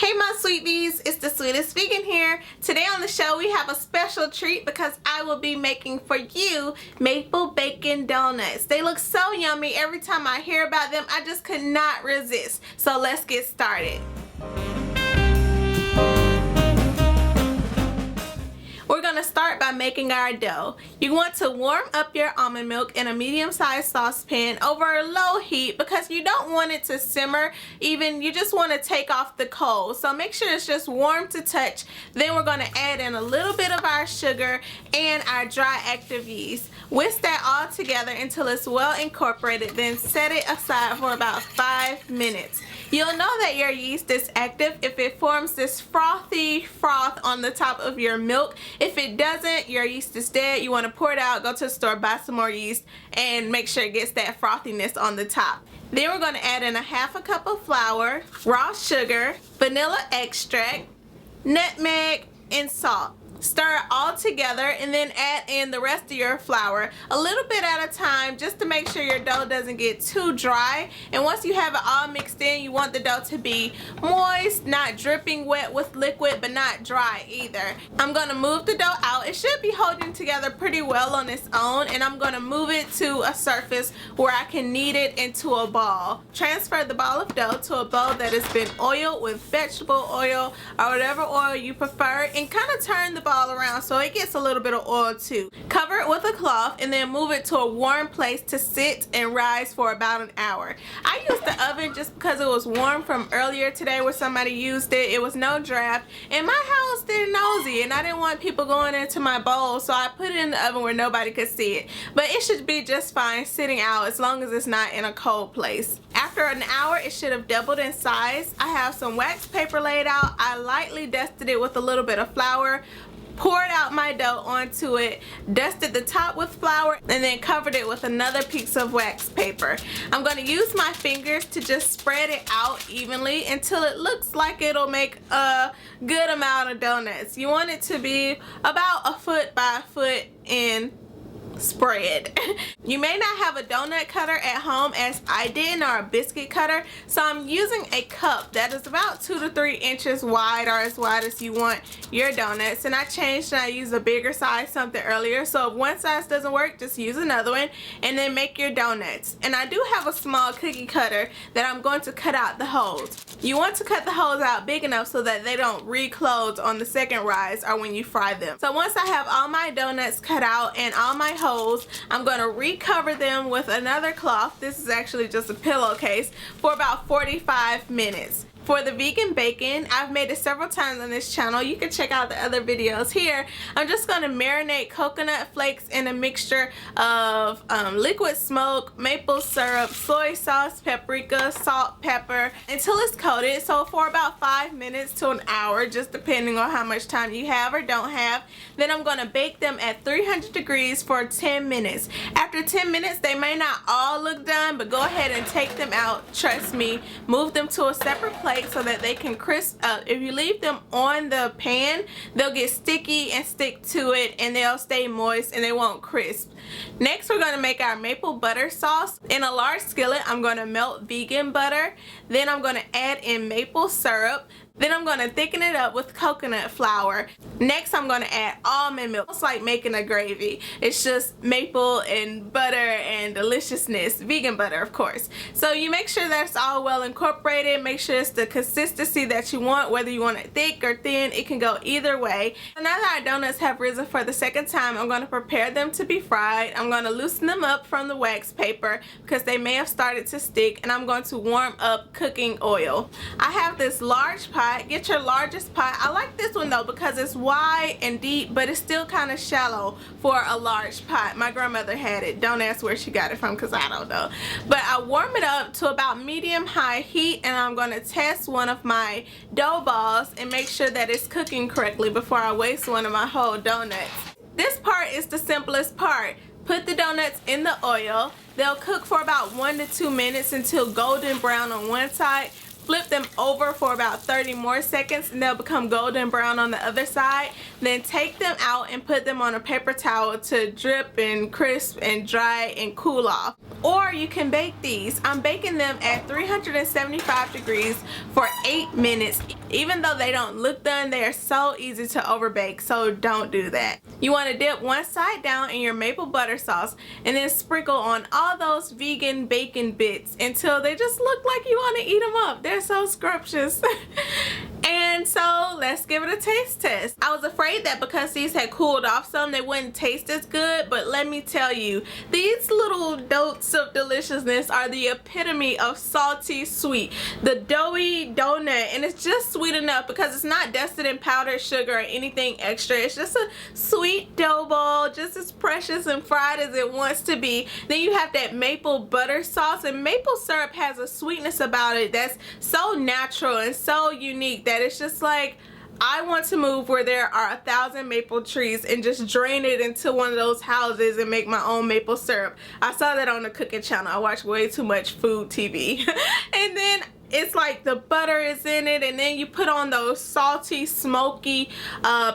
Hey my sweeties, it's the Sweetest Vegan here. Today on the show we have a special treat because I will be making for you maple bacon donuts. They look so yummy. Every time I hear about them, I just could not resist. So let's get started. We're going to start by making our dough. You want to warm up your almond milk in a medium-sized saucepan over a low heat because you don't want it to simmer even. You just want to take off the cold. So make sure it's just warm to touch. Then we're going to add in a little bit of our sugar and our dry active yeast. Whisk that all together until it's well incorporated. Then set it aside for about 5 minutes. You'll know that your yeast is active if it forms this frothy froth on the top of your milk. If it doesn't, your yeast is dead. You want to pour it out, go to the store, buy some more yeast, and make sure it gets that frothiness on the top. Then we're going to add in a half a cup of flour, raw sugar, vanilla extract, nutmeg, and salt. Stir it all together and then add in the rest of your flour a little bit at a time just to make sure your dough doesn't get too dry. And once you have it all mixed in, you want the dough to be moist, not dripping wet with liquid, but not dry either. I'm going to move the dough out. It should be holding together pretty well on its own, and I'm going to move it to a surface where I can knead it into a ball. Transfer the ball of dough to a bowl that has been oiled with vegetable oil or whatever oil you prefer, and kind of turn the ball around so it gets a little bit of oil too. Cover it with a cloth and then move it to a warm place to sit and rise for about an hour. I used the oven just because it was warm from earlier today where somebody used it. It was no draft, and my house they're nosy and I didn't want people going into my bowl, so I put it in the oven where nobody could see it. But it should be just fine sitting out as long as it's not in a cold place. After an hour, it should have doubled in size. I have some wax paper laid out. I lightly dusted it with a little bit of flour, poured out my dough onto it, dusted the top with flour, and then covered it with another piece of wax paper. I'm going to use my fingers to just spread it out evenly until it looks like it'll make a good amount of donuts. You want it to be about a foot by a foot in spread. You may not have a donut cutter at home as I did, or a biscuit cutter, so I'm using a cup that is about 2 to 3 inches wide, or as wide as you want your donuts. And I changed and I used a bigger size something earlier, so if one size doesn't work, just use another one and then make your donuts. And I do have a small cookie cutter that I'm going to cut out the holes. You want to cut the holes out big enough so that they don't reclose on the second rise or when you fry them. So once I have all my donuts cut out and all my holes, I'm going to recover them with another cloth. This is actually just a pillowcase for about 45 minutes. For the vegan bacon, I've made it several times on this channel. You can check out the other videos here. I'm just going to marinate coconut flakes in a mixture of liquid smoke, maple syrup, soy sauce, paprika, salt, pepper until it's coated. So for about 5 minutes to an hour, just depending on how much time you have or don't have. Then I'm going to bake them at 300 degrees for 10 minutes. After 10 minutes, they may not all look done, but go ahead and take them out. Trust me. Move them to a separate plate so that they can crisp up. If you leave them on the pan, they'll get sticky and stick to it, and they'll stay moist and they won't crisp. Next, we're going to make our maple butter sauce. In a large skillet, I'm going to melt vegan butter. Then I'm going to add in maple syrup. Then I'm going to thicken it up with coconut flour. Next, I'm going to add almond milk. It's like making a gravy. It's just maple and butter and deliciousness. Vegan butter, of course. So you make sure that's all well incorporated. Make sure it's the consistency that you want, whether you want it thick or thin. It can go either way. So now that our donuts have risen for the second time, I'm going to prepare them to be fried. I'm going to loosen them up from the wax paper because they may have started to stick, and I'm going to warm up cooking oil. I have this large pot. Get your largest pot. I like this one though because it's wide and deep, but it's still kind of shallow for a large pot. My grandmother had it. Don't ask where she got it from because I don't know. But I warm it up to about medium-high heat, and I'm going to test one of my dough balls and make sure that it's cooking correctly before I waste one of my whole donuts. This part is the simplest part. Put the donuts in the oil. They'll cook for about 1 to 2 minutes until golden brown on one side. flip them over for about 30 more seconds and they'll become golden brown on the other side. Then take them out and put them on a paper towel to drip and crisp and dry and cool off. Or you can bake these. I'm baking them at 375 degrees for 8 minutes. Even though they don't look done, they are so easy to overbake, so don't do that. You want to dip one side down in your maple butter sauce and then sprinkle on all those vegan bacon bits until they just look like you want to eat them up. They're so scrumptious. And so let's give it a taste test. I was afraid that because these had cooled off some, they wouldn't taste as good, but let me tell you, these little notes of deliciousness are the epitome of salty sweet. The doughy donut, and it's just sweet enough because it's not dusted in powdered sugar or anything extra. It's just a sweet dough ball, just as precious and fried as it wants to be. Then you have that maple butter sauce, and maple syrup has a sweetness about it that's so natural and so unique that it's just like, I want to move where there are 1,000 maple trees and just drain it into one of those houses and make my own maple syrup. I saw that on the cooking channel. I watch way too much food TV. And then it's like the butter is in it, and then you put on those salty, smoky,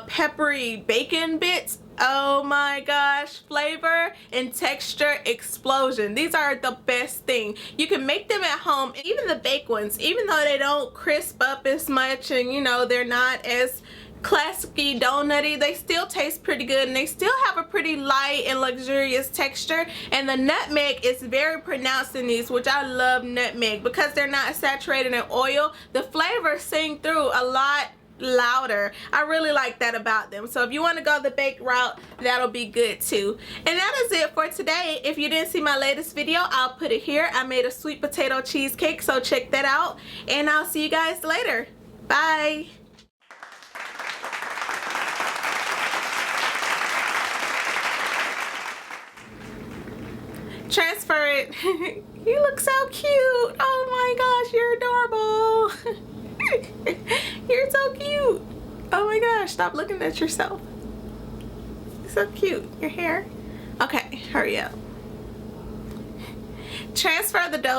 peppery bacon bits. Oh my gosh, flavor and texture explosion. These are the best thing. You can make them at home, even the baked ones, even though they don't crisp up as much and you know they're not as classic-y donutty, they still taste pretty good and they still have a pretty light and luxurious texture. And the nutmeg is very pronounced in these, which I love nutmeg because they're not saturated in oil. The flavors sing through a lot louder. I really like that about them. So if you want to go the baked route, that'll be good too. And that is it for today. If you didn't see my latest video, I'll put it here. I made a sweet potato cheesecake, so check that out, and I'll see you guys later. Bye. Transfer it. You look so cute. Oh my gosh, you're adorable. You're so cute. Oh my gosh, stop looking at yourself. You're so cute. Your hair. Okay, hurry up. Transfer the dough